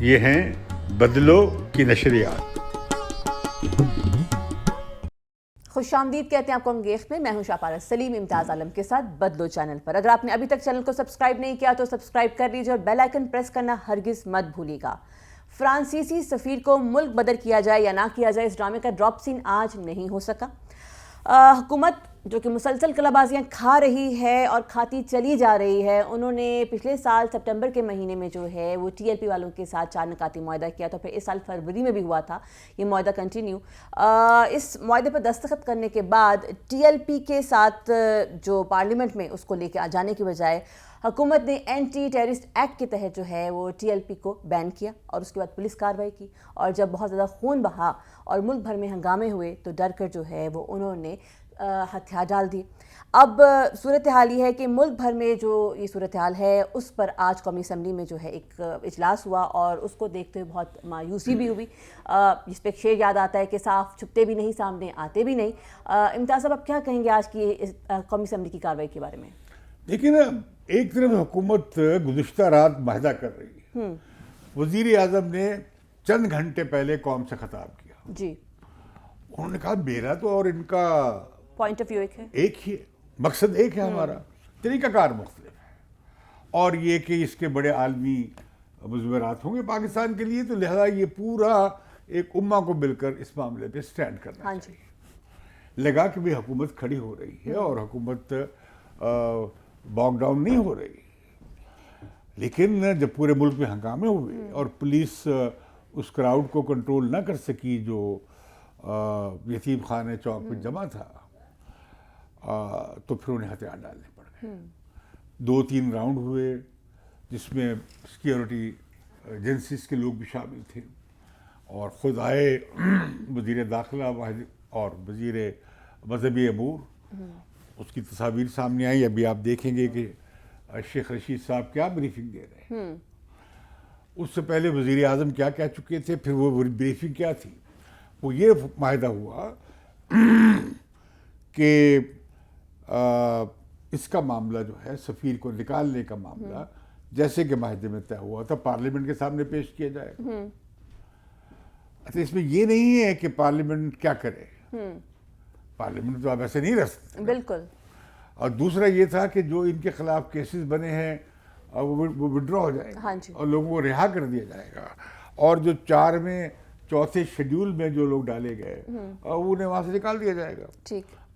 یہ ہیں بدلو کی نشریات۔ خوش آمدید کہتے ہیں آپ کو انگیخت میں۔ میں ہوں شاپارہ سلیم امتیاز عالم کے ساتھ بدلو چینل پر۔ اگر آپ نے ابھی تک چینل کو سبسکرائب نہیں کیا تو سبسکرائب کر لیجیے اور بیل آئیکن پریس کرنا ہرگز مت بھولیے گا۔ فرانسیسی سفیر کو ملک بدر کیا جائے یا نہ کیا جائے، اس ڈرامے کا ڈراپ سین آج نہیں ہو سکا۔ حکومت جو کہ مسلسل کلابازیاں کھا رہی ہے اور کھاتی چلی جا رہی ہے، انہوں نے پچھلے سال سپٹمبر کے مہینے میں جو ہے وہ ٹی ایل پی والوں کے ساتھ 4 نکاتی معاہدہ کیا تھا، پھر اس سال فروری میں بھی ہوا تھا یہ معاہدہ کنٹینیو۔ اس معاہدے پر دستخط کرنے کے بعد ٹی ایل پی کے ساتھ جو پارلیمنٹ میں اس کو لے کے جانے کی بجائے حکومت نے اینٹی ٹیررسٹ ایکٹ کے تحت جو ہے وہ ٹی ایل پی کو بین کیا اور اس کے بعد پولیس کارروائی کی، اور جب بہت زیادہ خون بہا اور ملک بھر میں ہنگامے ہوئے تو ڈر کر جو ہے وہ انہوں نے ہتھیار ڈال دیے۔ اب صورتحال یہ ہے کہ ملک بھر میں جو یہ صورتحال ہے اس پر آج قومی اسمبلی میں جو ہے ایک اجلاس ہوا اور اس کو دیکھتے ہوئے بہت مایوسی بھی ہوئی، جس پہ ایک شعر یاد آتا ہے کہ صاف چھپتے بھی نہیں، سامنے آتے بھی نہیں۔ امتیاز صاحب، آپ کیا کہیں گے آج کی قومی اسمبلی کی کارروائی کے بارے میں؟ دیکھیں نا، ایک طرف حکومت گزشتہ رات معاہدہ کر رہی ہے، وزیر اعظم نے چند گھنٹے پہلے قوم سے خطاب کیا جی، انہوں نے کہا میرا تو اور ان کا پوائنٹ آف ویو ایک ہی ہے، مقصد ایک ہے، ہمارا طریقہ کار مختلف ہے، اور یہ کہ اس کے بڑے عالمی مضمرات ہوں گے پاکستان کے لیے، تو لہذا یہ پورا ایک امہ کو مل کر اس معاملے پہ سٹینڈ کرنا چاہیے۔ لگا کہ بھی حکومت کھڑی ہو رہی ہے اور حکومت باک ڈاؤن نہیں ہو رہی، لیکن جب پورے ملک میں ہنگامے ہوئے اور پولیس اس کراؤڈ کو کنٹرول نہ کر سکی جو یتیم خانے چوک پہ جمع تھا، تو پھر انہیں ہتھیار ڈالنے پڑ گئے۔ 2-3 راؤنڈ ہوئے جس میں سیکیورٹی ایجنسیز کے لوگ بھی شامل تھے، اور خود آئے وزیر داخلہ اور وزیر مذہبی امور، اس کی تصاویر سامنے آئی۔ ابھی آپ دیکھیں گے کہ شیخ رشید صاحب کیا بریفنگ دے رہے ہیں، اس سے پہلے وزیر اعظم کیا کہہ چکے تھے، پھر وہ بریفنگ کیا تھی۔ وہ یہ معاہدہ ہوا کہ اس کا معاملہ جو ہے سفیر کو نکالنے کا معاملہ جیسے کہ معاہدے میں طے ہوا تھا پارلیمنٹ کے سامنے پیش کیا جائے گا۔ اچھا، اس میں یہ نہیں ہے کہ پارلیمنٹ کیا کرے، پارلیمنٹ تو آپ ایسے نہیں رہ سکتے، بالکل۔ اور دوسرا یہ تھا کہ جو ان کے خلاف کیسز بنے ہیں وہ وڈرا ہو جائے گا اور لوگوں کو رہا کر دیا جائے گا، اور جو 4ویں چوتھے شیڈیول میں جو لوگ ڈالے گئے انہیں وہاں سے نکال دیا جائے گا۔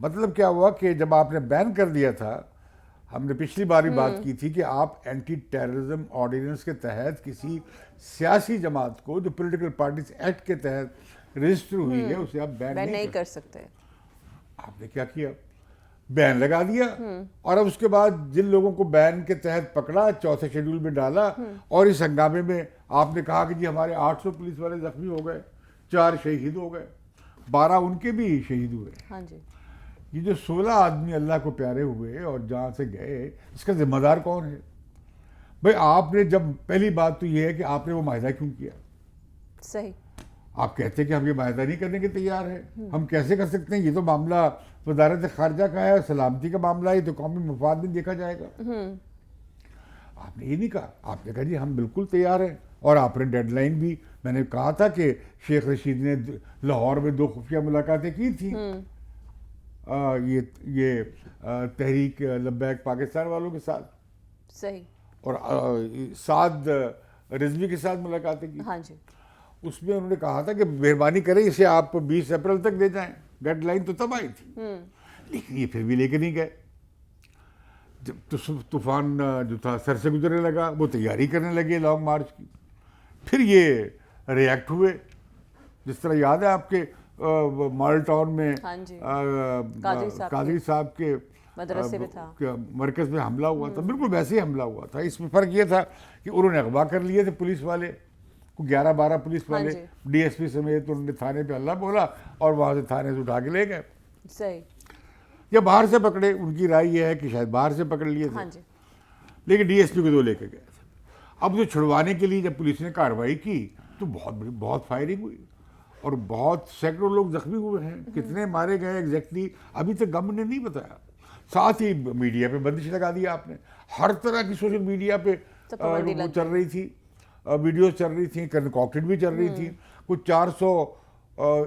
مطلب کیا ہوا کہ جب آپ نے بین کر دیا تھا، ہم نے پچھلی بار بھی بات کی تھی کہ آپ اینٹی ٹیررزم آرڈیننس کے تحت کسی سیاسی جماعت کو جو پولیٹیکل پارٹیز ایکٹ کے تحت رجسٹر ہوئی ہے اسے آپ بین نہیں کر سکتے۔ آپ نے کیا کیا؟ بین لگا دیا، اور اب اس کے بعد جن لوگوں کو بین کے تحت پکڑا، چوتھے شیڈول میں ڈالا، اور اس ہنگامے میں آپ نے کہا کہ جی ہمارے 800 پولیس والے زخمی ہو گئے، 4 شہید ہو گئے، 12 ان کے بھی شہید ہوئے۔ یہ جو 16 آدمی اللہ کو پیارے ہوئے اور جہاں سے گئے، اس کا ذمہ دار کون ہے؟ بھئی آپ نے جب پہلی بات تو یہ ہے کہ آپ نے وہ معاہدہ کیوں کیا؟ صحیح، آپ کہتے ہیں کہ ہم یہ معاہدہ نہیں کرنے کے تیار ہیں، ہم کیسے کر سکتے ہیں؟ یہ تو معاملہ وزارت خارجہ کا ہے، سلامتی کا معاملہ ہے، یہ تو قومی مفاد میں دیکھا جائے گا۔ آپ نے یہ نہیں کہا، آپ نے کہا جی ہم بالکل تیار ہیں، اور آپ نے ڈیڈ لائن بھی، میں نے کہا تھا کہ شیخ رشید نے لاہور میں 2 خفیہ ملاقاتیں کی تھیں یہ تحریک لبیک پاکستان والوں کے ساتھ، صحیح، اور سعد رضوی کے ساتھ ملاقاتیں کی۔ اس میں انہوں نے کہا تھا کہ مہربانی کریں اسے آپ 20 اپریل تک دے جائیں، ڈیڈ لائن تو تب آئی تھی، لیکن یہ پھر بھی لے کے نہیں گئے۔ جب طوفان جو تھا سر سے گزرنے لگا، وہ تیاری کرنے لگے لانگ مارچ کی، پھر یہ ریئیکٹ ہوئے، جس طرح یاد ہے آپ کے ماڈل ٹاؤن میں قادری صاحب کے مرکز میں حملہ ہوا تھا، بالکل ویسے ہی حملہ ہوا تھا۔ اس میں فرق یہ تھا کہ انہوں نے اغوا کر لیے تھے پولیس والے، 11-12 پولیس والے، ڈی ایس پی سمیت، انہوں نے تھانے پہ اللہ بولا اور وہاں سے تھانے سے اٹھا کے لے گئے، صحیح، یا باہر سے پکڑے۔ ان کی رائے یہ ہے کہ شاید باہر سے پکڑ لیے تھے، لیکن ڈی ایس پی کو 2 لے کے گئے تھے۔ اب جو چھڑوانے کے لیے جب پولیس نے کارروائی کی تو بہت فائرنگ ہوئی، اور بہت سینکڑوں لوگ زخمی ہوئے ہیں. کتنے مارے گئے ایگزیکٹلی ابھی تک گورنمنٹ نے نہیں بتایا. ساتھ ہی میڈیا پہ بندش لگا دیا آپ نے. ہر طرح کی سوشل میڈیا پہ وہ چل رہی تھی, ویڈیوز چل رہی تھیں, کنکاکٹڈ بھی چل رہی تھیں. کچھ 400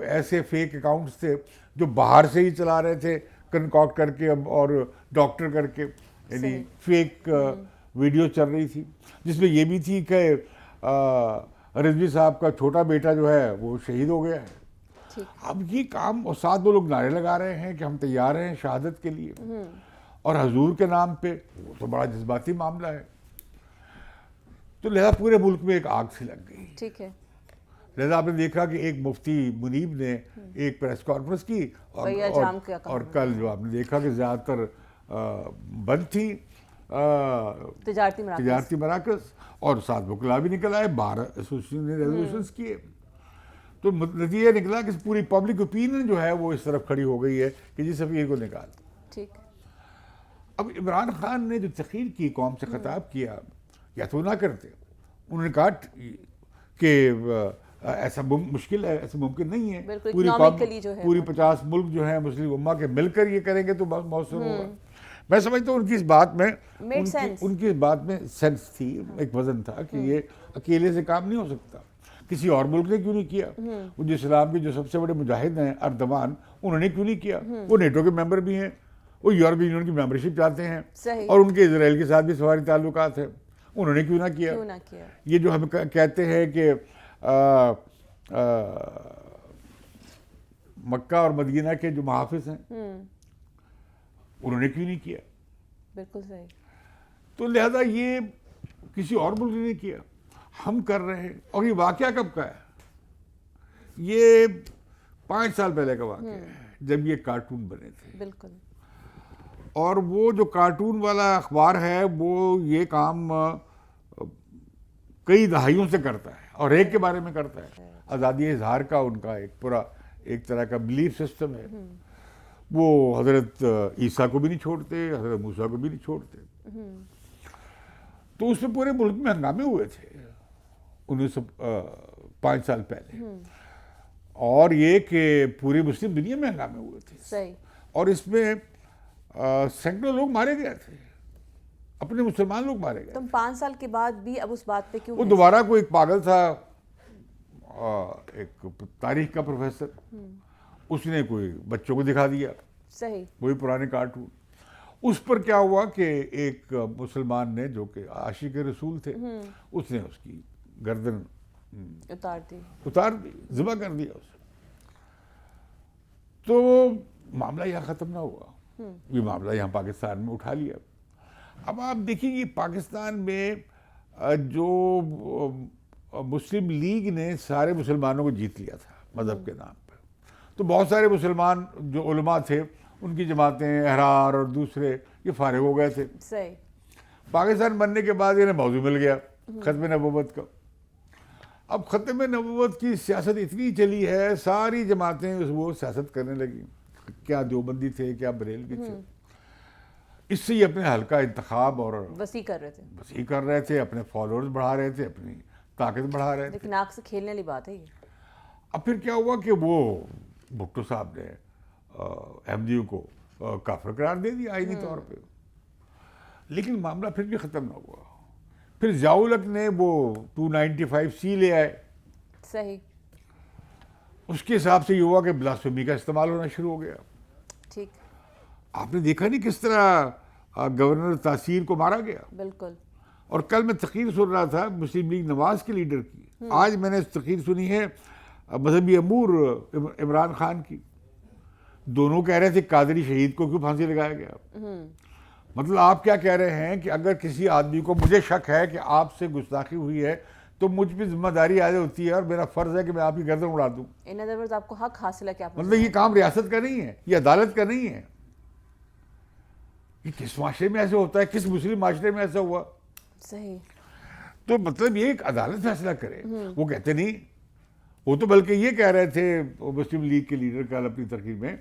ایسے فیک اکاؤنٹس تھے جو باہر سے ہی چلا رہے تھے کنکاکٹ کر کے اور ڈاکٹر کر کے, یعنی فیک ویڈیو چل رہی تھی جس میں یہ بھی تھی کہ رضوی صاحب کا چھوٹا بیٹا جو ہے وہ شہید ہو گیا ہے. اب یہ کام, اور ساتھ وہ لوگ نعرے لگا رہے ہیں کہ ہم تیار ہیں شہادت کے لیے, اور حضور کے نام پہ. وہ تو بڑا جذباتی معاملہ ہے. تو لہذا پورے ملک میں ایک آگ سی لگ گئی. ٹھیک ہے. لہذا آپ نے دیکھا کہ ایک مفتی منیب نے ایک پریس کانفرنس کی, اور کل جو آپ نے دیکھا کہ زیادہ تر بند تھی تجارتی مراکز, اور ساتھ وکلا بھی نکل آئے, 12 ایسوسیشن نے ریزولوشنز کیے. تو نتیجہ نکلا کہ پوری پبلک اوپینین جو ہے وہ اس طرف کھڑی ہو گئی ہے کہ جی سفیر کو نکال. ٹھیک. اب عمران خان نے جو تقریر کی, قوم سے خطاب کیا, یا تو نہ کرتے. انہوں نے کہا کہ ایسا مشکل ہے, ایسا ممکن نہیں ہے. پوری 50 ملک جو ہیں مسلم امہ کے مل کر یہ کریں گے تو بہت مؤثر ہوگا. میں سمجھتا ہوں ان کی اس بات میں سینس تھی, ایک وزن تھا کہ یہ اکیلے سے کام نہیں ہو سکتا. کسی اور ملک نے کیوں نہیں کیا؟ وہ جو اسلام کے جو سب سے بڑے مجاہد ہیں اردوان, انہوں نے کیوں نہیں کیا؟ وہ نیٹو کے ممبر بھی ہیں, وہ یورپی یونین کی ممبرشپ چاہتے ہیں, اور ان کے اسرائیل کے ساتھ بھی سفارتی تعلقات ہیں. انہوں نے کیوں نہ کیا؟ یہ جو ہم کہتے ہیں کہ مکہ اور مدینہ کے جو محافظ ہیں انہوں نے کیوں نہیں کیا؟ بالکل صحیح. تو لہذا یہ کسی اور ملک نے نہیں کیا, ہم کر رہے ہیں. اور یہ واقعہ کب کا ہے؟ یہ 5 سال پہلے کا واقعہ ہے, جب یہ کارٹون بنے تھے. بالکل. اور وہ جو کارٹون والا اخبار ہے وہ یہ کام کئی دہائیوں سے کرتا ہے, اور ایک کے بارے میں کرتا ہے. آزادی اظہار کا ان کا ایک پورا ایک طرح کا بلیف سسٹم ہے. وہ حضرت عیسیٰ کو بھی نہیں چھوڑتے, حضرت موسیٰ کو بھی نہیں چھوڑتے. تو اس میں پورے ملک میں ہنگامے ہوئے تھے 5 سال پہلے, اور یہ کہ پوری مسلم دنیا میں ہنگامے ہوئے تھے. صحیح. اور اس میں سینکڑوں لوگ مارے گئے تھے, اپنے مسلمان لوگ مارے گئے. تم 5 سال کے بعد بھی اب اس بات پہ کیوں؟ وہ دوبارہ کوئی ایک پاگل تھا, ایک تاریخ کا پروفیسر, اس نے کوئی بچوں کو دکھا دیا. صحیح. وہی پرانے کارٹون. اس پر کیا ہوا کہ ایک مسلمان نے جو کہ عاشق رسول تھے, اس نے اس کی گردن اتار دی, ذبح کر دیا اسے. تو معاملہ یہاں ختم نہ ہوا, یہ معاملہ یہاں پاکستان میں اٹھا لیا. اب آپ دیکھیں یہ پاکستان میں جو مسلم لیگ نے سارے مسلمانوں کو جیت لیا تھا مذہب کے نام پر, تو بہت سارے مسلمان جو علماء تھے ان کی جماعتیں, احرار اور دوسرے, یہ فارغ ہو گئے تھے. صحیح. پاکستان بننے کے بعد انہیں موضوع مل گیا ختم نبوت کا. اب ختم نبوت کی سیاست اتنی چلی ہے, ساری جماعتیں وہ سیاست کرنے لگی, کیا دیوبندی تھے, کیا بریلوی تھے. اس سے یہ اپنے حلقہ انتخاب اور وسیع کر رہے تھے, اپنے فالوورز بڑھا رہے تھے, اپنی طاقت بڑھا رہے تھے. لیکن آنکھ سے کھیلنے والی بات ہے یہ. اب پھر کیا ہوا کہ وہ بھٹو صاحب نے احمدیوں کو کافر قرار دے دیا آئینی طور پہ. لیکن معاملہ پھر بھی ختم نہ ہوا. پھر ضیاء الحق نے وہ 295C لے آئے. صحیح. اس کے حساب سے یہ ہوا کہ بلاسفیمی کا استعمال ہونا شروع ہو گیا. ٹھیک. آپ نے دیکھا نہیں کس طرح گورنر تاثیر کو مارا گیا. بالکل. اور کل میں تقریر سن رہا تھا مسلم لیگ نواز کے لیڈر کی, آج میں نے تقریر سنی ہے مذہبی امور عمران خان کی. دونوں کہہ رہے تھے قادری شہید کو کیوں پھانسی لگایا گیا. مطلب آپ کیا کہہ رہے ہیں کہ اگر کسی آدمی کو, مجھے شک ہے کہ آپ سے گستاخی ہوئی ہے تو مجھ پہ ذمہ داری عائد ہوتی ہے اور میرا فرض ہے کہ میں آپ کی گردن اڑا دوں. ان ادر ورڈز آپ کو حق حاصل ہے کہ آپ, مطلب یہ کام ریاست کا نہیں ہے, یہ عدالت کا نہیں ہے. یہ کس معاشرے میں ایسے ہوتا ہے, کس مسلم معاشرے میں ایسا ہوا؟ صحیح. تو مطلب یہ ایک عدالت فیصلہ کرے. وہ کہتے نہیں, وہ تو بلکہ یہ کہہ رہے تھے مسلم لیگ کے لیڈر کل اپنی تقریر میں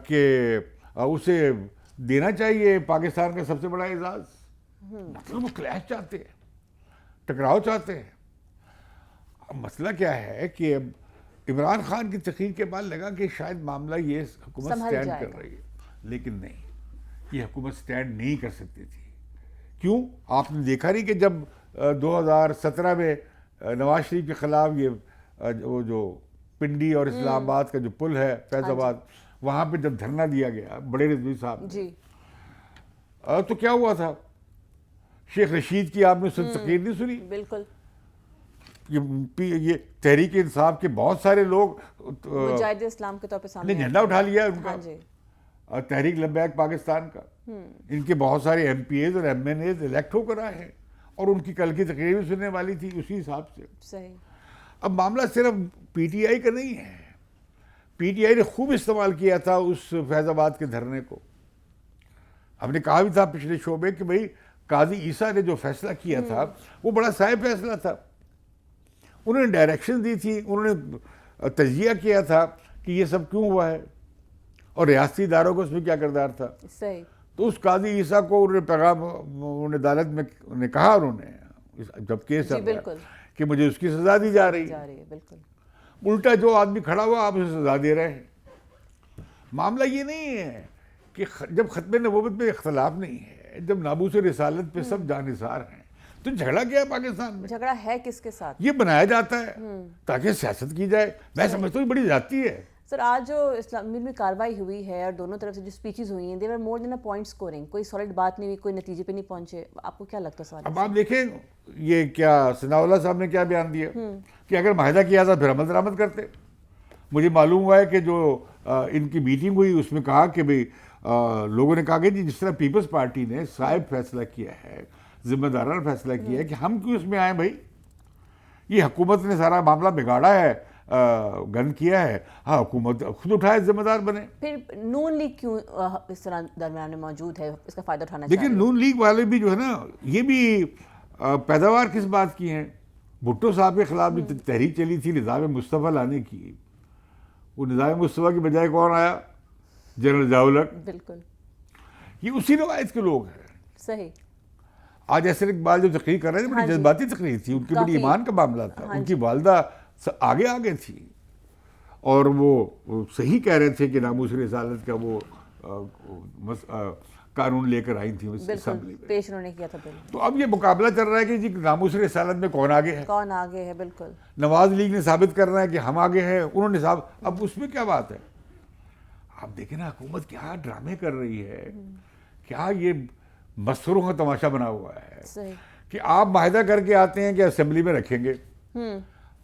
کہ اسے دینا چاہیے پاکستان کا سب سے بڑا اعزاز. مطلب وہ کلیش چاہتے ہیں, ٹکراؤ چاہتے ہیں. اب مسئلہ کیا ہے کہ عمران خان کی تقریر کے بعد لگا کہ شاید معاملہ یہ حکومت سنبھل سٹینڈ جائے کر گا. رہی ہے، لیکن نہیں، یہ حکومت سٹینڈ نہیں کر سکتی تھی. کیوں؟ آپ نے دیکھا نہیں کہ جب 2017 میں نواز شریف کے خلاف یہ وہ جو پنڈی اور اسلام آباد کا جو پل ہے فیض آباد، وہاں پہ جب دھرنا دیا گیا بڑے رضوی صاحب جی تو کیا ہوا تھا؟ شیخ رشید کی آپ نے تقریر نہیں سنی؟ بالکل. یہ تحریک انصاف کے بہت سارے لوگ مجاہد اسلام کے طور پہ نے سامنے جھنڈا اٹھا لیا ان کا، ہاں جی تحریک لبیک پاکستان کا. ان کے بہت سارے ایم پی ایز اور ایم این ایز الیکٹ ہو کر آئے ہیں، اور ان کی کل کی تقریر بھی سننے والی تھی اسی حساب سے. صحیح. اب معاملہ صرف پی ٹی آئی کا نہیں ہے. پی ٹی آئی نے خوب استعمال کیا تھا اس فیض آباد کے دھرنے کو. ہم نے کہا بھی تھا پچھلے شعبے کہ بھائی قاضی عیسیٰ نے جو فیصلہ کیا تھا وہ بڑا صائب فیصلہ تھا. انہوں نے ڈائریکشن دی تھی، انہوں نے تجزیہ کیا تھا کہ یہ سب کیوں ہوا ہے اور ریاستی اداروں کو اس میں کیا کردار تھا. صحیح. تو اس قاضی عیسیٰ کو انہوں نے پیغام انہوں نے عدالت میں کہا، انہوں نے جب کیس چل رہا کہ مجھے اس کی سزا دی جا رہی ہے. بالکل. الٹا جو آدمی کھڑا ہوا آپ اسے سزا دے رہے ہیں. معاملہ یہ نہیں ہے کہ جب ختم نبوت میں اختلاف نہیں ہے، جب ناموس رسالت پہ سب جانثار ہیں، تو جھگڑا کیا ہے پاکستان میں؟ جھگڑا ہے کس کے ساتھ؟ یہ بنایا جاتا ہے تاکہ سیاست کی جائے. میں سمجھتا ہوں بڑی زیادتی ہے. سر آج جو اسلامی میں کاروائی ہوئی ہے اور دونوں طرف سے جو سپیچز ہوئی ہیں دے ور مور دین اے پوائنٹ اسکورنگ، کوئی سالڈ بات نہیں ہوئی، کوئی نتیجے پہ نہیں پہنچے. آپ کو کیا لگتا ہے سوال؟ اب آپ دیکھیں یہ کیا ثناء اللہ صاحب نے کیا بیان دیا کہ اگر معاہدہ کیا تھا پھر عمل درآمد کرتے. مجھے معلوم ہوا ہے کہ جو ان کی میٹنگ ہوئی اس میں کہا کہ بھئی لوگوں نے کہا کہ جس طرح پیپلز پارٹی نے صائب فیصلہ کیا ہے، ذمہ دارانہ فیصلہ کیا ہے کہ ہم کیوں اس میں آئیں بھائی، یہ حکومت نے سارا معاملہ بگاڑا ہے، گند کیا ہے، ہاں حکومت خود اٹھائے، ذمہ دار بنے. پھر نون لیگ کیوں اس طرح درمیان میں موجود ہے، اس کا فائدہ اٹھانا چاہیے؟ لیکن نون لیگ والے بھی جو ہے نا، یہ بھی پیداوار کس بات کی ہیں؟ بھٹو صاحب کے خلاف بھی تحریک چلی تھی نظام مصطفیٰ لانے کی. وہ نظام مصطفیٰ کی بجائے کون آیا؟ جنرل ضیاء-ال-حق. بالکل. یہ اسی روایت کے لوگ ہیں. صحیح. آج احسن اقبال جو تقریر کر رہے تھے بڑی جذباتی تقریر تھی، ان کی بڑی ایمان کا معاملہ تھا. ان کی والدہ آگے تھی اور وہ صحیح کہہ رہے تھے کہ ناموس رسالت کا وہ قانون لے کر آئی تھی اسمبلی میں، پیش انہوں نے کیا تھا. تو اب یہ مقابلہ چل رہا ہے کہ جی ناموس رسالت میں کون آگے ہے، کون آگے ہے. بالکل. نواز لیگ نے ثابت کرنا ہے کہ ہم آگے ہیں، انہوں نے اب اس میں کیا بات ہے؟ آپ دیکھیں نا حکومت کیا ڈرامے کر رہی ہے، کیا یہ مسخروں کا تماشا بنا ہوا ہے کہ آپ معاہدہ کر کے آتے ہیں کہ اسمبلی میں رکھیں گے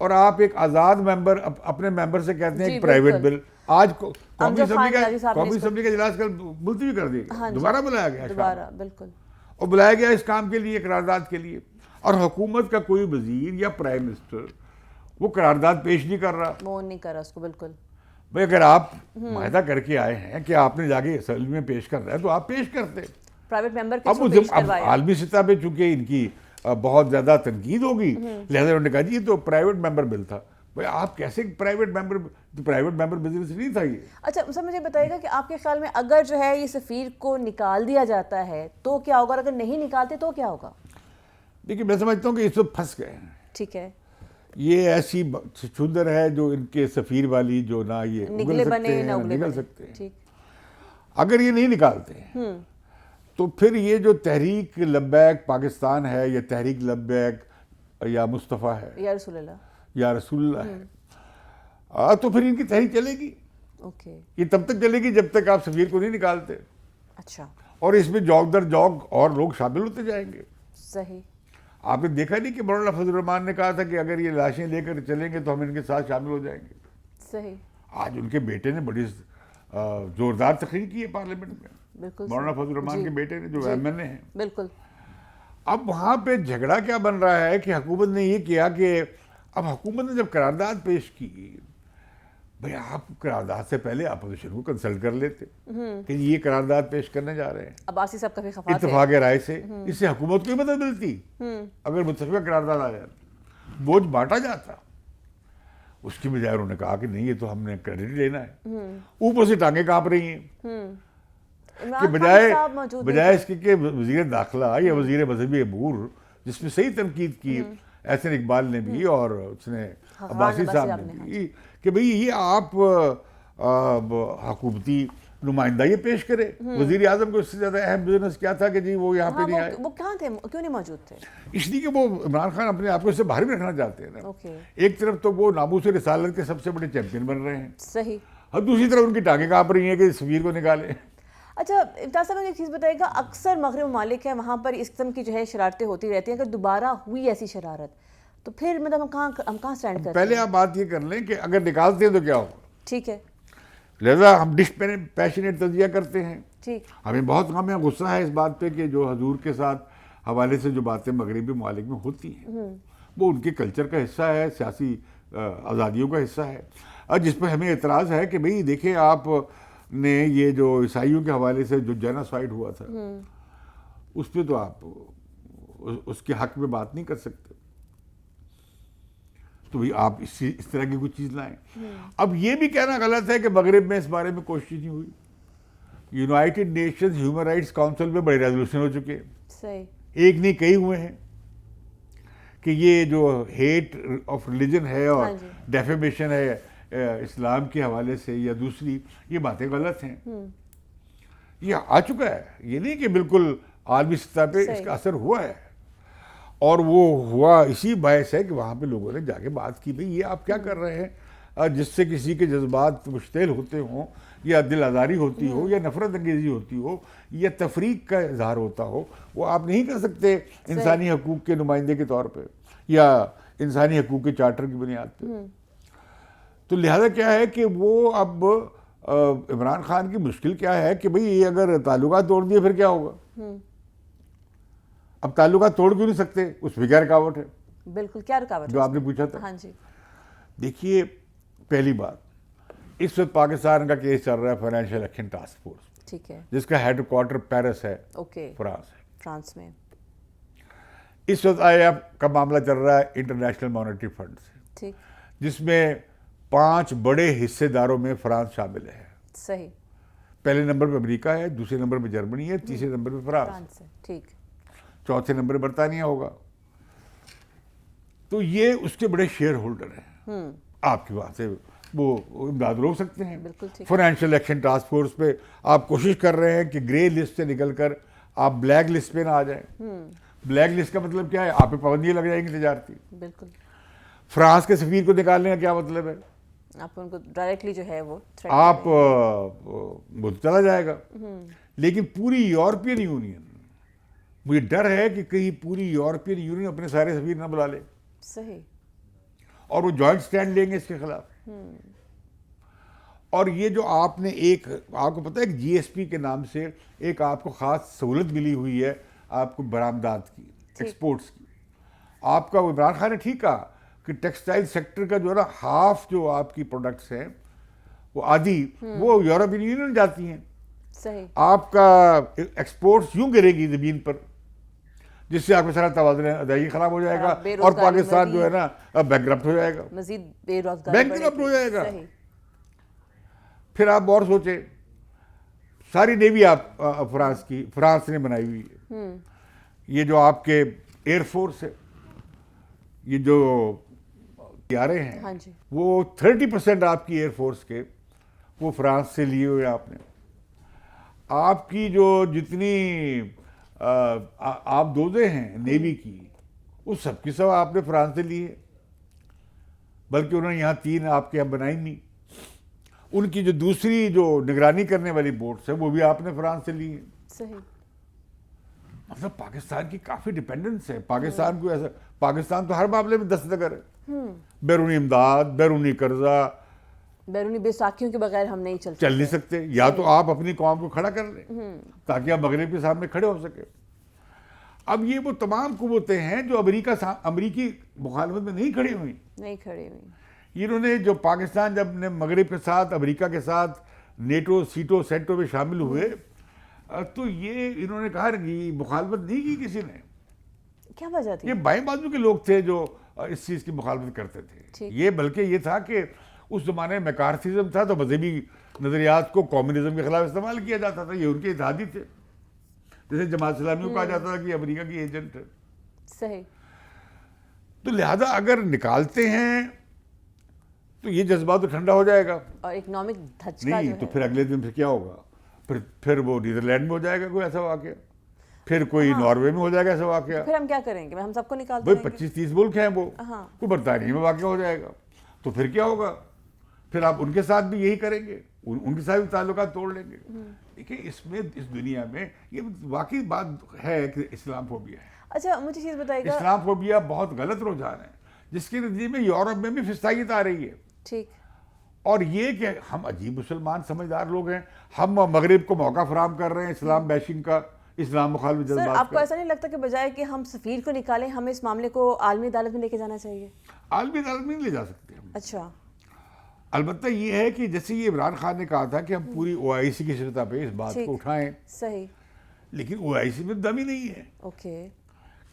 اور آپ ایک آزاد ممبر اپنے ممبر سے کہتے ہیں کہ پرائیویٹ بل. آج قومی اسمبلی کا اجلاس کل ملتوی کر دیا گیا، دوبارہ بلایا گیا. بالکل. اور بلایا گیا اس کام کے لیے، قرارداد کے لیے، اور حکومت کا کوئی وزیر یا پرائم منسٹر وہ قرارداد پیش نہیں کر رہا، وہ نہیں کر رہا اس کو. بالکل. بھائی اگر آپ معاہدہ کر کے آئے ہیں کہ آپ نے جا کے اسمبلی میں پیش کر رہا ہے تو آپ پیش کرتے. پرائیویٹ ممبر اب عالمی سطح پہ چونکہ ان کی بہت زیادہ تنقید ہوگی، لہذا انہوں نے کہا جی یہ تو پرائیویٹ ممبر بل تھا. بھائی آپ کیسے پرائیویٹ ممبر بزنس نہیں تھا یہ. اچھا سر مجھے بتائیے گا کہ آپ کے خیال میں اگر جو ہے یہ سفیر کو نکال دیا جاتا ہے تو کیا ہوگا، اگر نہیں نکالتے تو کیا ہوگا؟ دیکھیے میں سمجھتا ہوں کہ اس وقت پھنس گئے ہیں. ٹھیک ہے. یہ ایسی چھچندر ہے جو ان کے سفیر والی جو نہ یہ نگلے بنے نہ نکل سکتے ہیں. ٹھیک. اگر یہ نہیں نکالتے تو پھر یہ جو تحریک لبیک پاکستان ہے یا تحریک لبیک یا مصطفیٰ ہے یا رسول اللہ ہے تو پھر ان کی تحریک چلے گی. اوکے. یہ تب تک چلے گی جب تک آپ سفیر کو نہیں نکالتے. اچھا. اور اس میں جوگ در جوگ اور لوگ شامل ہوتے جائیں گے. صحیح. آپ نے دیکھا نہیں کہ مولانا فضل الرحمان نے کہا تھا کہ اگر یہ لاشیں لے کر چلیں گے تو ہم ان کے ساتھ شامل ہو جائیں گے. صحیح. آج ان کے بیٹے نے بڑی زوردار تقریر کی ہے پارلیمنٹ میں. بالکل. مولانا فضل الرحمان کے بیٹے نے جو ایم این اے ہیں. بالکل. اب وہاں پہ جھگڑا کیا بن رہا ہے کہ حکومت نے یہ کیا کہ اب حکومت نے جب قرارداد پیش کی، بھئی آپ قرارداد سے پہلے اپوزیشن کو کنسلٹ کر لیتے کہ یہ قرارداد پیش کرنے جا رہے ہیں عباسی صاحب کا بھی خفا تھے اتفاق رائے سے. اس سے حکومت کو ہی مدد ملتی. اگر متفقہ قرارداد آ جاتا بوجھ بانٹا جاتا. اس کی بجائے انہوں نے کہا کہ نہیں یہ تو ہم نے کریڈٹ لینا ہے. اوپر سے ٹانگیں کانپ رہی ہیں کہ بجائے اس کے کہ وزیر داخلہ یا وزیر مذہبی امور جس میں صحیح تنقید کی احسن اقبال نے بھی اور اس نے عباسی صاحب نے بھی کہ بھئی یہ آپ حکومتی نمائندہ یہ پیش کرے. وزیر اعظم کو اس سے زیادہ اہم بزنس کیا تھا کہ جی وہ یہاں پہ نہیں آئے؟ وہ کہاں تھے, کیوں نہیں موجود تھے؟ اس لیے کہ وہ عمران خان اپنے آپ کو اس سے باہر بھی رکھنا چاہتے ہیں نا. ایک طرف تو وہ ناموس رسالت کے سب سے بڑے چیمپئن بن رہے ہیں, صحیح, اور دوسری طرف ان کی ٹانگیں کانپ رہی ہیں کہ سفیر کو نکالیں. اچھا امتیاز صاحب ایک چیز بتائیے گا, اکثر مغرب ممالک ہیں وہاں پر اس قسم کی جو ہے شرارتیں ہوتی رہتی ہیں, اگر دوبارہ ہوئی ایسی شرارت تو پھر مطلب ہم کہاں سٹینڈ کرتے ہیں؟ پہلے آپ بات یہ کر لیں کہ اگر نکالتے ہیں تو کیا ہوگا. ٹھیک ہے, لہذا ہم ڈسپیشنیٹ تجزیہ کرتے ہیں. ٹھیک, ہمیں بہت غم ہے, غصہ ہے اس بات پہ کہ جو حضور کے ساتھ حوالے سے جو باتیں مغربی ممالک میں ہوتی ہیں وہ ان کے کلچر کا حصہ ہے, سیاسی آزادیوں کا حصہ ہے, اور جس پہ ہمیں اعتراض ہے کہ بھئی دیکھیں آپ نے یہ جو عیسائیوں کے حوالے سے جو جینوسائیڈ ہوا تھا اس پہ تو آپ اس کے حق میں بات نہیں کر سکتے, تو بھئی آپ اس طرح کی کوئی چیز لائیں. اب یہ بھی کہنا غلط ہے کہ مغرب میں اس بارے میں کوشش نہیں ہوئی. United nations human rights council میں بڑے ریزولوشن ہو چکے ہیں, صحیح, ایک نہیں کئی ہوئے ہیں کہ یہ جو ہیٹ آف ریلیجن ہے اور ڈیفیمیشن ہے اسلام کے حوالے سے یا دوسری, یہ باتیں غلط ہیں. یہ آ چکا ہے, یہ نہیں کہ بالکل عالمی سطح پہ اس کا اثر ہوا ہے, اور وہ ہوا اسی باعث ہے کہ وہاں پہ لوگوں نے جا کے بات کی بھئی یہ آپ کیا کر رہے ہیں, جس سے کسی کے جذبات مشتعل ہوتے ہوں یا دل آزاری ہوتی ہو یا نفرت انگیزی ہوتی ہو یا تفریق کا اظہار ہوتا ہو, وہ آپ نہیں کر سکتے انسانی حقوق کے نمائندے کے طور پہ یا انسانی حقوق کے چارٹر کی بنیاد پہ. تو لہذا کیا ہے کہ وہ اب عمران خان کی مشکل کیا ہے کہ بھئی یہ اگر تعلقات توڑ دیے پھر کیا ہوگا. اب تعلقات توڑ کیوں نہیں سکتے, اس میں کیا رکاوٹ ہے؟ بالکل, کیا رکاوٹ جو آپ نے پوچھا تھا. ہاں جی, دیکھیے پہلی بات, اس وقت پاکستان کا کیس چل رہا ہے فائنینشیل ایکشن ٹاسک فورس, ٹھیک ہے, جس کا ہیڈ کوارٹر پیرس ہے, فرانس ہے. فرانس میں اس وقت IMF کا معاملہ چل رہا ہے انٹرنیشنل مانیٹری فنڈ سے, ٹھیک, جس میں 5 بڑے حصے داروں میں فرانس شامل ہے. صحیح, پہلے نمبر پہ امریکہ ہے, دوسرے نمبر پہ جرمنی ہے, تیسرے نمبر پہ فرانس ہے, ٹھیک, چوتھے نمبر پہ برطانیہ ہوگا. تو یہ اس کے بڑے شیئر ہولڈر ہیں. آپ کی بات ہے وہ امداد روک سکتے ہیں. فائنینشیل ایکشن ٹاسک فورس پہ آپ کوشش کر رہے ہیں کہ گرے لسٹ سے نکل کر آپ بلیک لسٹ پہ نہ آ جائیں. بلیک لسٹ کا مطلب کیا ہے, آپ پہ پابندیاں لگ جائیں گی تجارتی. بالکل, فرانس کے سفیر کو نکالنے کا کیا مطلب ہے, آپ ان کو ڈائریکٹلی جو ہے وہ آپ وہ چلا جائے گا. لیکن پوری یورپین یونین, مجھے ڈر ہے کہ کہیں پوری یورپین یونین اپنے سارے سفیر نہ بلا لے, صحیح, اور وہ جوائنٹ سٹینڈ لیں گے اس کے خلاف. اور یہ جو آپ نے ایک, آپ کو پتہ ہے GSP کے نام سے ایک آپ کو خاص سہولت ملی ہوئی ہے آپ کو برآمدات کی, ایکسپورٹس کی. آپ کا عمران خان نے ٹھیک کہا کہ ٹیکسٹائل سیکٹر کا جو ہے نا ہاف جو آپ کی پروڈکٹس ہیں وہ آدھی وہ یورپین یونین جاتی ہیں. صحیح, آپ کا ایکسپورٹس یوں گرے گی زمین پر, جس سے آپ کا سارا توازن ادائیگی خراب ہو جائے گا, اور پاکستان جو ہے نا بینکرپٹ ہو جائے گا, مزید بے روزگاری بینکرپٹ ہو جائے گا. پھر آپ اور سوچیں, ساری نیوی آپ فرانس نے بنائی ہوئی ہے. یہ جو آپ کے ایئر فورس ہے, یہ جو طیارے ہیں وہ 30% آپ کی ایئر فورس کے وہ فرانس سے لیے ہوئے آپ نے. آپ کی جو جتنی آپ دودے ہیں نیوی کی, اس سب کی سب آپ نے فرانس سے لی ہے, بلکہ انہوں نے یہاں 3 آپ کے یہاں بنائی نہیں. ان کی جو دوسری جو نگرانی کرنے والی بوٹس ہیں وہ بھی آپ نے فرانس سے لی ہے. صحیح, مطلب پاکستان کی کافی ڈیپینڈنس ہے. پاکستان کو ایسا, پاکستان تو ہر معاملے میں دستگیر ہے, بیرونی امداد, بیرونی قرضہ, بیرونی بیساکھیوں کے بغیر ہم نہیں چل نہیں سکتے. یا تو آپ اپنی قوم کو کھڑا کر لیں تاکہ آپ مغرب کے سامنے کھڑے ہو سکے. اب یہ وہ تمام قوتیں ہیں جو امریکی مخالفت میں نہیں کھڑی ہوئی. انہوں نے جو پاکستان جب نے مغرب کے ساتھ, امریکہ کے ساتھ نیٹو سیٹو میں شامل ہوئے, تو یہ انہوں نے کہا کہ مخالفت نہیں کی کسی نے. کیا وجہ تھی؟ یہ بائیں بازو کے لوگ تھے جو اس چیز کی مخالفت کرتے تھے. یہ بلکہ یہ تھا کہ اس زمانے میں میکارتھیزم تھا تو مذہبی نظریات کو کمیونزم کے خلاف استعمال کیا جاتا تھا. یہ ان کے اتحادی تھے, جیسے جماعت اسلامی کو کہا جاتا تھا کہ امریکہ کی ایجنٹ ہے. صحیح. تو لہذا اگر نکالتے ہیں تو یہ جذبہ تو ٹھنڈا ہو جائے گا, اور اکنامک دھچکا نہیں تو پھر اگلے دن پھر کیا ہوگا, پھر وہ نیدرلینڈ میں ہو جائے گا کوئی ایسا واقعہ, پھر کوئی ناروے میں ہو جائے گا ایسا واقعہ, پھر ہم کیا کریں گے, ہم سب کو نکالتے بھائی 25-30 ملک ہیں وہ, کوئی برطانیہ میں واقعہ ہو جائے گا, تو پھر کیا ہوگا, پھر آپ ان کے ساتھ بھی یہی کریں گے, ان کے ساتھ بھی تعلقات توڑ لیں گے. دیکھیں اس میں, اس دنیا میں یہ واقعی بات ہے کہ اسلام فوبیا ہے. اچھا مجھے چیز بتائیے گا, اسلام فوبیا بہت غلط رجحان ہے جس کے نتیجے میں یورپ میں بھی فسطائیت آ رہی ہے. ٹھیک, اور یہ کہ ہم عجیب مسلمان سمجھدار لوگ ہیں, ہم مغرب کو موقع فراہم کر رہے ہیں اسلام بیشنگ کا, اسلام مخالف سر جذبات آپ کو کا. ایسا نہیں لگتا کہ بجائے کہ ہم سفیر کو نکالیں, ہمیں اس معاملے کو عالمی عدالت میں لے کے جانا چاہیے؟ عالمی عدالت میں نہیں لے جا سکتے ہم. اچھا, البتہ یہ ہے کہ جیسے یہ عمران خان نے کہا تھا کہ ہم پوری OIC کی سطح پہ اس بات کو اٹھائیں, صحیح, لیکن OIC میں دم ہی نہیں ہے. اوکے,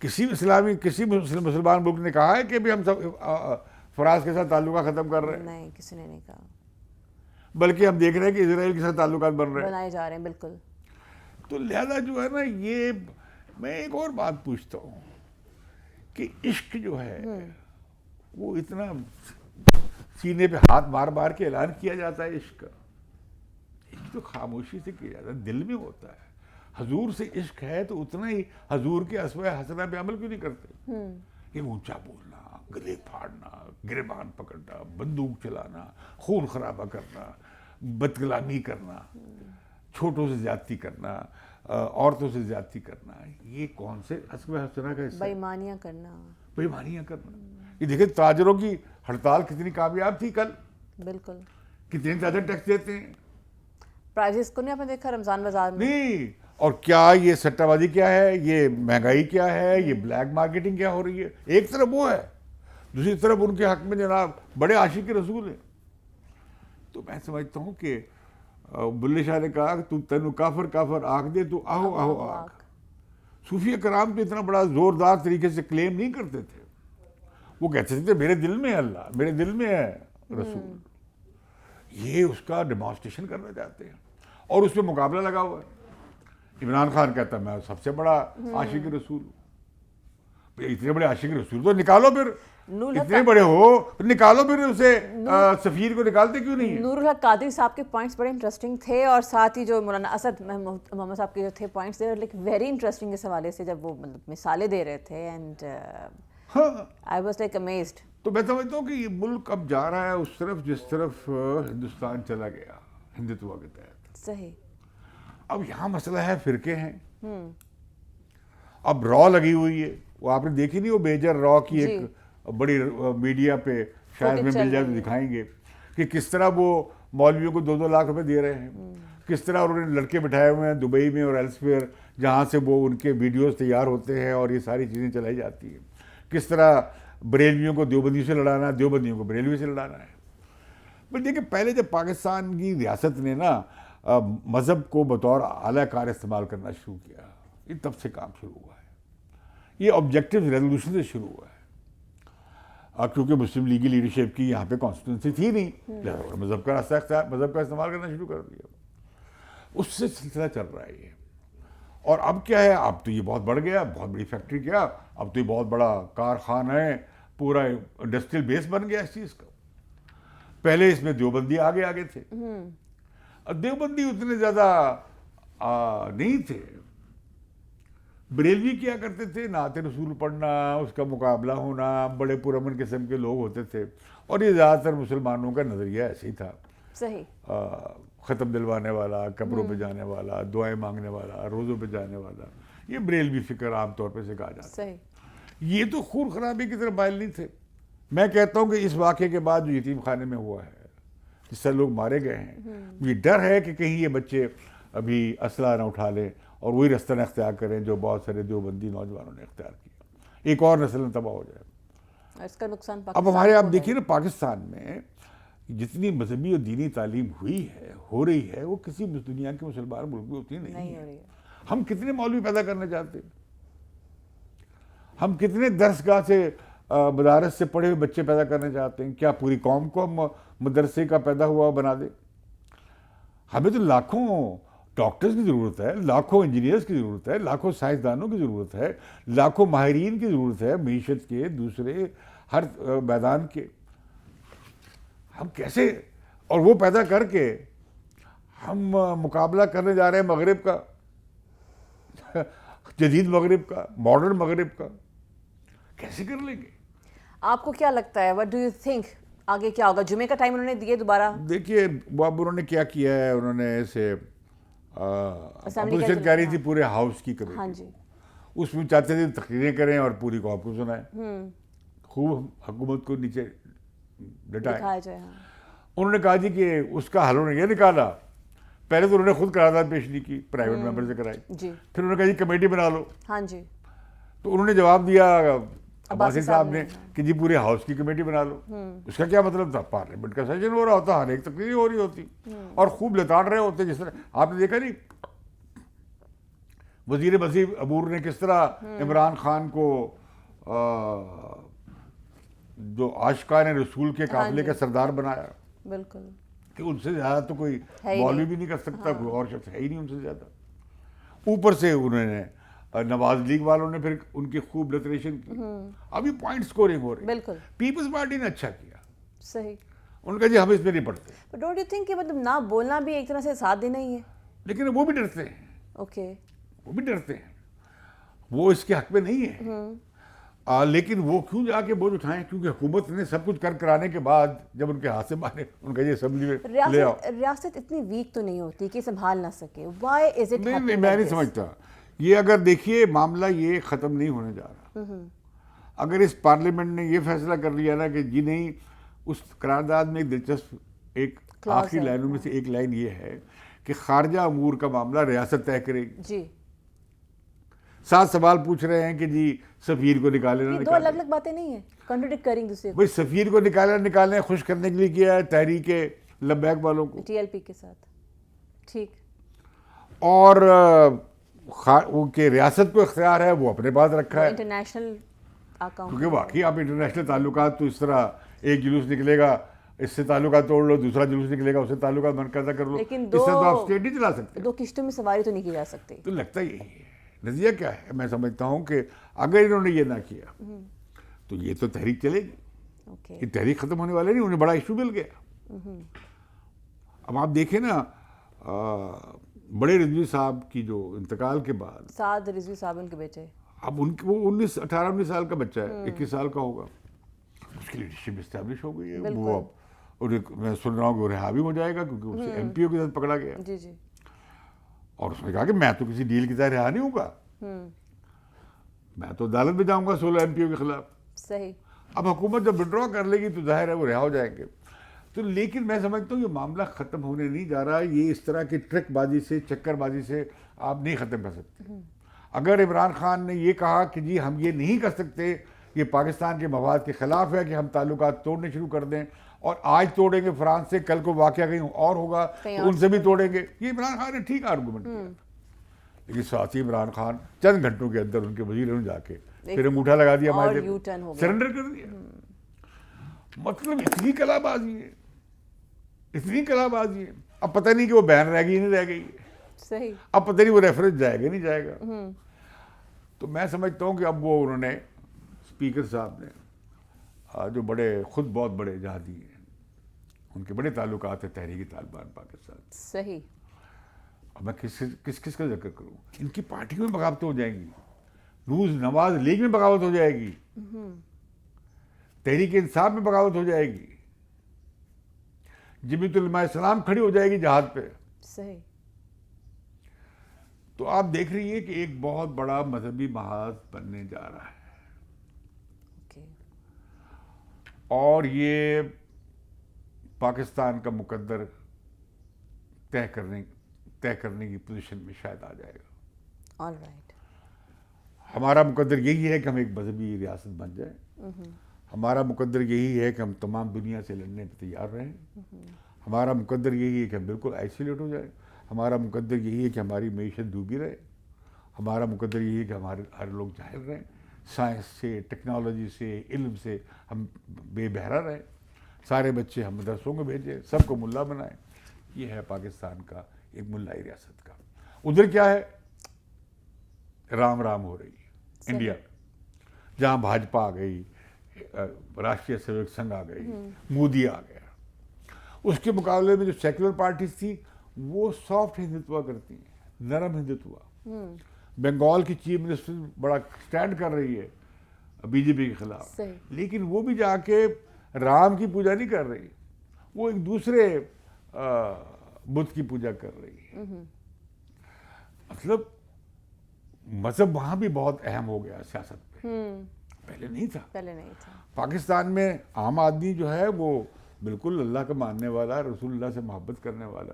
کسی مسلمان ملک نے کہا ہے کہ بھی ہم سب فراز کے ساتھ تعلقات ختم کر رہے ہیں؟ نہیں, کسی نے نہیں کہا, بلکہ ہم دیکھ رہے ہیں کہ اسرائیل کے ساتھ تعلقات بنائے جا رہے ہیں. بالکل. تو لہذا جو ہے نا, یہ میں ایک اور بات پوچھتا ہوں کہ عشق جو ہے وہ اتنا سینے پہ ہاتھ مار مار کے اعلان کیا جاتا ہے, عشق تو خاموشی سے کیا جاتا ہے, دل میں ہوتا ہے. حضور سے عشق ہے تو اتنا ہی حضور کے اسوہ حسنہ پہ عمل کیوں نہیں کرتے؟ یہ اونچا بولنا, گلے پھاڑنا, گریبان پکڑنا, بندوق چلانا, خون خرابہ کرنا, بد کلامی کرنا, چھوٹوں سے زیادتی کرنا, عورتوں سے زیادتی کرنا, یہ کون سے اسوہ حسنہ کا حصہ ہے؟ بےایمانیاں کرنا, بےایمانیاں کرنا. یہ دیکھیں تاجروں کی ہڑتال کتنی کامیاب تھی کل, بالکل, کتنے زیادہ ٹیکس دیتے ہیں. پرائزز کو نہیں آپ نے دیکھا رمضان بازار میں؟ نہیں, اور کیا یہ سٹہ بازی کیا ہے, یہ مہنگائی کیا ہے, یہ بلیک مارکیٹنگ کیا ہو رہی ہے. ایک طرف وہ ہے, دوسری طرف ان کے حق میں جناب بڑے عاشق رسول ہیں. تو میں سمجھتا ہوں کہ بلے شاہ نے کہا کہ تینو کافر کافر آکھ دے تو آہو آہو آکھ. صوفیہ کرام تو اتنا بڑا زوردار طریقے سے کلیم نہیں کرتے تھے, وہ کہتے تھے میرے دل میں ہے اللہ, میرے دل میں ہے رسول. یہ اس کا ڈیمانسٹریشن کرنا چاہتے ہیں اور اس پہ مقابلہ لگا ہوا ہے. عمران خان کہتا ہے میں سب سے بڑا عاشق رسول ہوں. اتنے بڑے عاشق رسول تو نکالو, پھر اتنے بڑے ہو نکالو, پھر اسے سفیر کو نکالتے کیوں نہیں؟ نور الحق قادری صاحب کے پوائنٹس بڑے انٹرسٹنگ تھے, اور ساتھ ہی جو مولانا اسد محمد صاحب کے جو تھے پوائنٹس دے رہے ویری انٹرسٹنگ اس حوالے سے, جب وہ مطلب مثالیں دے رہے تھے, and I was like amazed. تو میں سمجھتا ہوں کہ یہ ملک اب جا رہا ہے اس طرف جس طرف ہندوستان چلا گیا ہندوتوا کے تحت. صحیح. اب یہاں مسئلہ ہے فرقے ہیں, اب را لگی ہوئی ہے, وہ آپ نے دیکھی نہیں, وہ میجر را کی ایک بڑی میڈیا پہ شاید میں مل جائے تو دکھائیں گے کہ کس طرح وہ مولویوں کو 2-2 لاکھ روپے دے رہے ہیں, کس طرح انہوں نے لڑکے بٹھائے ہوئے ہیں دبئی میں اور ایلسویئر جہاں سے وہ ان کے ویڈیوز تیار ہوتے ہیں اور یہ ساری چیزیں چلائی جاتی ہیں. کس طرح بریلویوں کو دیوبندیوں سے لڑانا, دیوبندیوں کو بریلوی سے لڑانا ہے. پر دیکھیں پہلے جب پاکستان کی ریاست نے نا مذہب کو بطور اعلیٰ کار استعمال کرنا شروع کیا, یہ تب سے کام شروع ہوا ہے. یہ آبجیکٹو ریزولوشن سے شروع ہوا ہے, کیونکہ مسلم لیگی لیڈرشپ کی یہاں پہ کانسٹیٹوئنسی تھی نہیں, لہذا مذہب کا راستہ, مذہب کا استعمال کرنا شروع کر دیا. اس سے سلسلہ چل رہا ہے یہ. اور اب کیا ہے, اب تو یہ بہت بڑھ گیا, بہت بڑی فیکٹری کیا, اب تو یہ بہت بڑا کارخانہ ہے, پورا انڈسٹریل بیس بن گیا اس چیز کا. پہلے اس میں دیوبندی آگے تھے, اور دیوبندی اتنے زیادہ نہیں تھے. بریلوی کیا کرتے تھے, نعت رسول پڑھنا, اس کا مقابلہ ہونا, بڑے پرامن قسم کے لوگ ہوتے تھے, اور یہ زیادہ تر مسلمانوں کا نظریہ ایسے ہی تھا. صحیح. ختم دلوانے والا, قبروں پہ جانے والا, دعائیں مانگنے والا, روزوں پہ جانے والا, یہ بریلوی فکر عام طور پہ سکھا جاتا. صحیح. یہ تو خون خرابی کی طرف مائل نہیں تھے. میں کہتا ہوں کہ اس واقعے کے بعد جو یتیم خانے میں ہوا ہے, جس سے لوگ مارے گئے ہیں, یہ ڈر ہے کہ کہیں یہ بچے ابھی اسلحہ نہ اٹھا لیں اور وہی رستہ نہ اختیار کریں جو بہت سارے دیوبندی نوجوانوں نے اختیار کیا, ایک اور نسل تباہ ہو جائے. اس کا نقصان اب ہمارے آپ دیکھیے نا, پاکستان میں جتنی مذہبی اور دینی تعلیم ہوئی ہے, ہو رہی ہے, وہ کسی دنیا کے مسلمان ملک میں اتنی نہیں ہے. ہم کتنے مولوی پیدا کرنا چاہتے ہیں, ہم کتنے درسگاہ سے مدارس سے پڑھے ہوئے بچے پیدا کرنا چاہتے ہیں. کیا پوری قوم کو ہم مدرسے کا پیدا ہوا بنا دیں؟ ہمیں تو لاکھوں ڈاکٹرز کی ضرورت ہے, لاکھوں انجینئرز کی ضرورت ہے, لاکھوں سائنسدانوں کی ضرورت ہے, لاکھوں ماہرین کی ضرورت ہے, معیشت کے دوسرے ہر میدان کے. ہم کیسے, اور وہ پیدا کر کے ہم مقابلہ کرنے جا رہے ہیں مغرب کا, جدید مغرب کا, ماڈرن مغرب کا, کیسے کر لیں گے؟ آپ کو کیا لگتا ہے, وٹ ڈو یو تھنک آگے کیا ہوگا؟ جمعے کا ٹائم انہوں نے دیے دوبارہ. دیکھیے اب انہوں نے کیا کیا ہے, انہوں نے ایسے اپوزیشن کہہ رہی تھی پورے ہاؤس کی کمیٹی, ہاں جی, اس میں چاہتے تھے تقریریں کریں اور پوری قوم کو سنائیں, خوب حکومت کو نیچے ڈٹائیں. دکھایا جائے. انہوں نے کہا جی کہ اس کا حل انہوں نے یہ نکالا, پہلے تو انہوں نے خود قرارداد پیش نہیں کی, پرائیویٹ ممبر سے کرائی, جی, پھر انہوں نے کہا جی کمیٹی بنا لو. ہاں جی, تو انہوں نے جواب دیا عباسی صاحب نے کہ جی پورے ہاؤس کی کمیٹی بنا لو. اس کا کیا مطلب تھا؟ پارلیمنٹ کا سیشن ہو رہا ہوتا, ہر ایک تقریر ہو رہی ہوتی اور خوب لتاڑ رہے ہوتے. جس طرح آپ نے دیکھا نہیں وزیر وسیع عبور نے کس طرح عمران خان کو جو عاشقان رسول کے قافلے کا سردار بنایا, بالکل, کہ ان سے زیادہ تو کوئی مولوی بھی نہیں کر سکتا, کوئی اور شخص ہے ہی نہیں ان سے زیادہ. اوپر سے انہوں نے نواز لیگ والوں نے پھر ان کی خوب لتریشن کی. ابھی پوائنٹ سکورنگ ہو رہی. بالکل, پیپلز پارٹی نے اچھا کیا, صحیح. ان کا جی ہم اس میں نہیں پڑھتے. بٹ ڈونٹ یو تھنک کہ مطلب نہ بولنا بھی ایک طرح سے ساتھ دینا ہی ہے؟ لیکن وہ بھی ڈرتے ہیں. اوکے, وہ بھی ڈرتے ہیں, وہ اس کے حق میں نہیں ہے. لیکن وہ کیوں جا کے بوجھ اٹھائیں؟ کیونکہ حکومت نے سب کچھ کرانے کے بعد جب ان کے ہاتھ سے مارے, ان کا یہ اسمبلی میں لے آؤ. ریاست اتنی ویک تو نہیں ہوتی کہ سنبھال نہ سکے. Why is it? نہیں, میں نہیں سمجھتا یہ. اگر دیکھیے معاملہ یہ ختم نہیں ہونے جا رہا. اگر اس پارلیمنٹ نے یہ فیصلہ کر لیا نا کہ جی نہیں, اس قرارداد میں ایک دلچسپ ایک آخری لائنوں میں سے ایک لائن یہ ہے کہ خارجہ امور کا معاملہ ریاست طے کرے گی. جی, 7 سوال پوچھ رہے ہیں کہ جی سفیر کو نکالے نہ دو الگ الگ باتیں نہیں ہیں, کنٹراڈکٹ کریں دوسرے کو. بھائی سفیر کو نکالنے خوش کرنے کے لیے کیا ہے تحریک لبیک والوں کو, ٹی ایل پی کے ساتھ, ٹھیک, اور کہ ریاست کو اختیار ہے وہ اپنے پاس رکھا ہے انٹرنیشنل اکاؤنٹ. کیونکہ واقعی آپ انٹرنیشنل تعلقات تو اس طرح ایک جلوس نکلے گا, اس سے تعلقات توڑ لو, دوسرا جلوس نکلے گا, اس سے تعلقات منقطع کر لو, لیکن اس سے تو آپ اسٹیٹ نہیں چلا سکتے. 2 قسطوں میں سواری تو نہیں کی جا سکتی. تو لگتا یہی ہے. نظریہ کیا ہے؟ میں سمجھتا ہوں کہ اگر انہوں نے یہ نہ کیا تو یہ تو تحریک چلے گی. یہ تحریک ختم ہونے والے نہیں, انہیں بڑا ایشو مل گیا. اب آپ دیکھیں نا بڑے رضوی صاحب کی جو انتقال کے بعد, سعد رضوی صاحب ان کے بیٹے, اب ان وہ 18-19 سال کا بچہ ہے, 21 سال کا ہوگا, اس کی لیڈرشپ اسٹیبلش ہو گئی ہے. وہ اب میں سن رہا ہوں کہ وہ رہا بھی ہو جائے گا کیونکہ اسے ایم پی او کے ساتھ پکڑا گیا. جی جی, اور اس نے کہا کہ میں تو کسی ڈیل کی طرح رہا نہیں ہوں گا, میں تو عدالت میں جاؤں گا 16 ایم پی او کے خلاف. صحیح. اب حکومت جب وڈرا کر لے گی تو ظاہر ہے وہ رہا ہو جائیں گے. تو لیکن میں سمجھتا ہوں یہ معاملہ ختم ہونے نہیں جا رہا. یہ اس طرح کی ٹرک بازی سے, چکر بازی سے آپ نہیں ختم کر سکتے. اگر عمران خان نے یہ کہا کہ جی ہم یہ نہیں کر سکتے, یہ پاکستان کے مفاد کے خلاف ہے کہ ہم تعلقات توڑنے شروع کر دیں, اور آج توڑیں گے فرانس سے, کل کو واقعہ کہیں اور ہوگا تو ان سے بھی توڑیں گے, یہ عمران خان نے ٹھیک آرگومنٹ کیا. لیکن ساتھ ہی عمران خان چند گھنٹوں کے اندر ان کے وزیر نے جا کے پھر انگوٹھا لگا دیا, سرنڈر کر دیا. مطلب اتنی کلا بازی ہے, اتنی کلا بازی ہے. اب پتہ نہیں کہ وہ بین رہ گئی نہیں رہ گئی, صحیح, اب پتہ نہیں وہ ریفرنس جائے گا نہیں جائے گا. تو میں سمجھتا ہوں کہ اب وہ انہوں نے اسپیکر صاحب نے جو بڑے خود بہت بڑے جہادی ہیں, ان کے بڑے تعلقات ہیں تحریک طالبان پاکستان. صحیح. اب میں کس کا ذکر کروں؟ ان کی پارٹیوں میں بغاوتیں ہو جائیں گی, نواز لیگ میں بغاوت ہو جائے گی, تحریک انصاف میں بغاوت ہو جائے گی, جمیعت علماء اسلام کھڑی ہو جائے گی جہاد پہ. صحیح. تو آپ دیکھ رہی ہیں کہ ایک بہت بڑا مذہبی محاذ بننے جا رہا ہے. اور یہ پاکستان کا مقدر طے کرنے کی پوزیشن میں شاید آ جائے گا. All right. ہمارا مقدر یہی ہے کہ ہم ایک مذہبی ریاست بن جائیں. ہمارا مقدر یہی ہے کہ ہم تمام دنیا سے لڑنے پہ تیار رہیں. ہمارا مقدر یہی ہے کہ ہم بالکل آئسولیٹ ہو جائیں. ہمارا مقدر یہی ہے کہ ہماری معیشت ڈوبی رہے. ہمارا مقدر یہی ہے کہ ہر لوگ جاہل رہیں, سائنس سے, ٹیکنالوجی سے, علم سے ہم بے بہرا رہیں. سارے بچے ہم مدرسوں میں بھیجیں, سب کو ملا بنائیں. یہ ہے پاکستان کا ایک ملائی ریاست کا ادھر کیا ہے, رام رام ہو رہی ہے انڈیا, جہاں بھاجپا آ گئی, راشٹریہ سیوک سنگھ آ گئی, مودی آ گیا. اس کے مقابلے میں جو سیکولر پارٹیز تھی وہ سافٹ ہندوتوا کرتی ہیں, نرم ہندوتوا. بنگال کی چیف منسٹر بڑا اسٹینڈ کر رہی ہے بی جے پی کے خلاف, لیکن وہ بھی جا کے رام کی پوجا نہیں کر رہی, وہ ایک دوسرے بت کی پوجا کر رہی ہے. مطلب مذہب وہاں بھی بہت اہم ہو گیا سیاست میں, پہلے نہیں تھا. پاکستان میں عام آدمی جو ہے وہ بالکل اللہ کا ماننے والا, رسول اللہ سے محبت کرنے والا,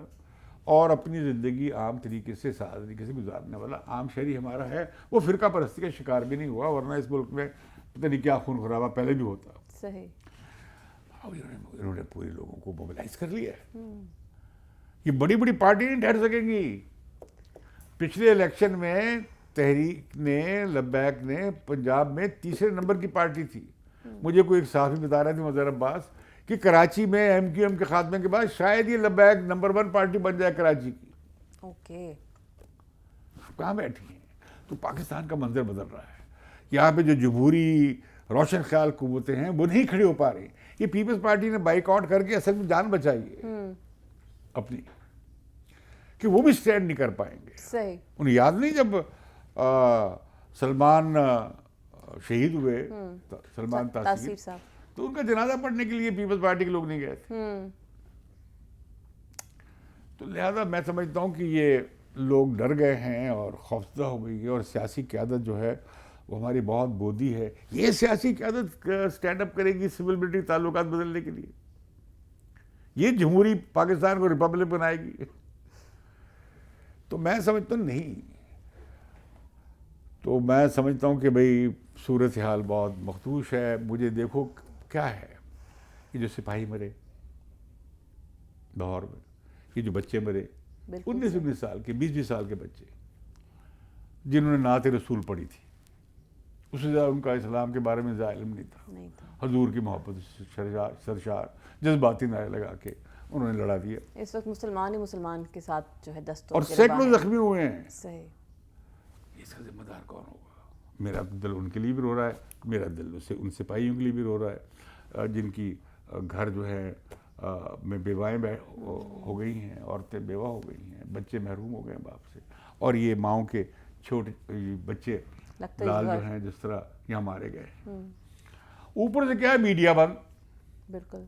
اور اپنی زندگی عام طریقے سے سادہ طریقے سے گزارنے والا عام شہری ہمارا ہے. وہ فرقہ پرستی کا شکار بھی نہیں ہوا, ورنہ اس ملک میں پتہ نہیں کیا خون خرابہ پہلے بھی ہوتا. صحیح. انہوں نے پورے لوگوں کو موبلائز کر لیا ہے. یہ بڑی بڑی پارٹی نہیں ٹھہر سکیں گی. پچھلے الیکشن میں تحریک نے, لبیک نے پنجاب میں تیسرے نمبر کی پارٹی تھی. مجھے کوئی ایک صحافی بتا رہا تھا, مظہر عباس, کہ کراچی میں ایم کیو ایم کے خاتمے کے بعد شاید یہ لبیک نمبر 1 پارٹی بن جائے کراچی کی. اوکے, کہاں بیٹھی ہیں؟ تو پاکستان کا منظر بدل رہا ہے. یہاں پہ جو جمہوری روشن خیال قوتیں ہیں وہ نہیں کھڑی ہو پا رہی. یہ پیپلز پارٹی نے بائیک آؤٹ کر کے اصل میں جان بچائی ہے اپنی, کہ وہ بھی سٹینڈ نہیں کر پائیں گے. صحیح. انہیں یاد نہیں جب سلمان شہید ہوئے, سلمان تاثیر صاحب, تو ان کا جنازہ پڑھنے کے لیے پیپلز پارٹی کے لوگ نہیں گئے تھے. تو لہذا میں سمجھتا ہوں کہ یہ لوگ ڈر گئے ہیں اور خوفزدہ ہو گئی ہے, اور سیاسی قیادت جو ہے وہ ہماری بہت بودھی ہے. یہ سیاسی قیادت سٹینڈ اپ کرے گی سول ملٹری تعلقات بدلنے کے لیے؟ یہ جمہوری پاکستان کو ریپبلک بنائے گی؟ تو میں سمجھتا ہوں نہیں. تو میں سمجھتا ہوں کہ بھئی صورتحال بہت مخدوش ہے. مجھے دیکھو کیا ہے, یہ جو سپاہی مرے لاہور میں, یہ جو بچے مرے 19 سال کے, 20 سال کے بچے, جنہوں نے نعت رسول پڑھی تھی, اس سے زیادہ ان کا اسلام کے بارے میں زیادہ علم نہیں تھا. حضور کی محبت سرشار جذباتی نعرے لگا کے انہوں نے لڑا دیا. اس وقت مسلمان ہی مسلمان کے ساتھ جو ہے دستوں, اور سینکڑوں زخمی ہوئے ہیں. صحیح. اس کا ذمہ دار کون ہوگا؟ میرا دل ان کے لیے بھی رو رہا ہے, میرا دل ان سپاہیوں کے لیے بھی رو رہا ہے جن کی گھر جو ہے میں بیوائیں ہو گئی ہیں, عورتیں بیوہ ہو گئی ہیں, بچے محروم ہو گئے ہیں باپ سے, اور یہ ماؤں کے چھوٹے بچے لال جو ہیں جس طرح یہاں مارے گئے. اوپر سے کیا ہے, میڈیا بند, بالکل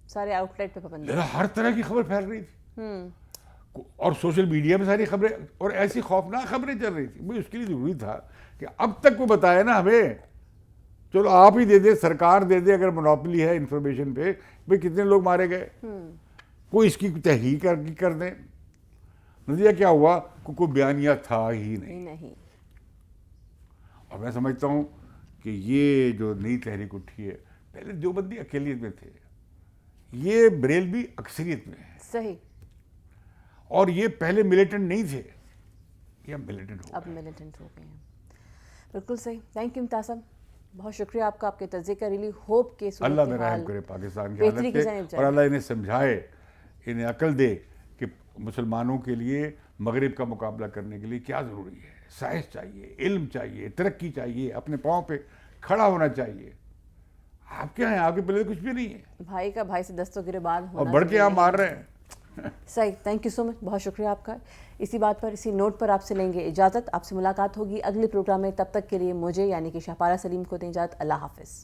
سارے آؤٹ لیٹ پہ پابندی, ہر طرح کی خبر پھیل رہی تھی, اور سوشل میڈیا میں ساری خبریں, اور ایسی خوفناک خبریں چل رہی تھی. اس کے لیے ضروری تھا کہ اب تک وہ بتائے نا ہمیں, چلو آپ ہی دے دے, سرکار دے دے اگر منوپلی ہے انفارمیشن پہ, بھئی کتنے لوگ مارے گئے, کوئی اس کی تحقیق کر دیں. نتیجہ کیا ہوا, کوئی بیانیہ تھا ہی نہیں. اور میں سمجھتا ہوں کہ یہ جو نئی تحریک اٹھی ہے, پہلے دیوبندی اقلیت میں تھے, یہ بریلوی اکثریت میں ہے. صحیح. اور یہ پہلے ملیٹنٹ نہیں تھے, یہ اب ملیٹنٹ ہو گئے ہیں. بالکل صحیح. تھینک یو ممتاز صاحب, بہت شکریہ آپ کا, آپ کے تجزیے کا. ریلی ہوپ کہ اللہ میں رحم کرے پاکستان کی حالت پہ, اور اللہ انہیں سمجھائے, انہیں عقل دے کہ مسلمانوں کے لیے مغرب کا مقابلہ کرنے کے لیے کیا ضروری ہے. سائنس چاہیے, علم چاہیے, ترقی چاہیے, اپنے پاؤں پہ کھڑا ہونا چاہیے. آپ کیا ہیں, آپ کے پلے کچھ بھی نہیں ہے. بھائی کا بھائی سے دستوں گریبان ہونا, اور بڑھ کے آپ مار رہے ہیں. صحیح. تھینک یو سو مچ, بہت شکریہ آپ کا. اسی بات پر, اسی نوٹ پر آپ سے لیں گے اجازت. آپ سے ملاقات ہوگی اگلے پروگرام میں. تب تک کے لیے مجھے یعنی کہ شہپارہ سلیم کو دیں اجازت. اللہ حافظ.